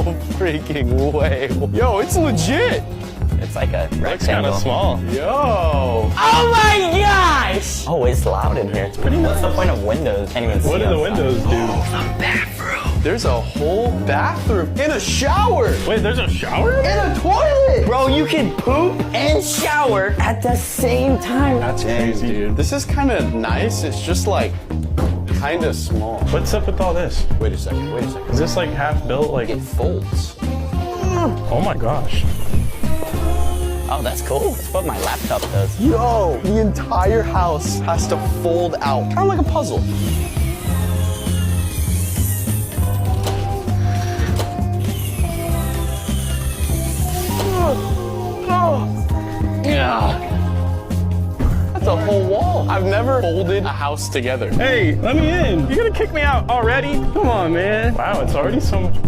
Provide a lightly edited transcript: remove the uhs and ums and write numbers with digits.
No freaking way. Yo, it's legit. It's like a rectangle. Looks kind of small. Yo. Oh my gosh! Oh, it's loud in here. What's the point of windows? Can't even see What do the outside. windows do? Bathroom. There's a whole bathroom and a shower Wait, there's a shower? and a toilet. Bro, you can poop and shower at the same time. That's crazy, dude. This is kind of nice. It's just like kind of small. What's up with all this? Wait a second. Wait a second. Is this like half built? Like, It folds. oh my gosh. Oh, that's cool. That's what my laptop does. Yo, the entire house has to fold out, kind of like a puzzle. Yeah. That's a whole wall. I've never folded a house together. Hey, let me in. You're gonna kick me out already? Come on, man. Wow, it's already so much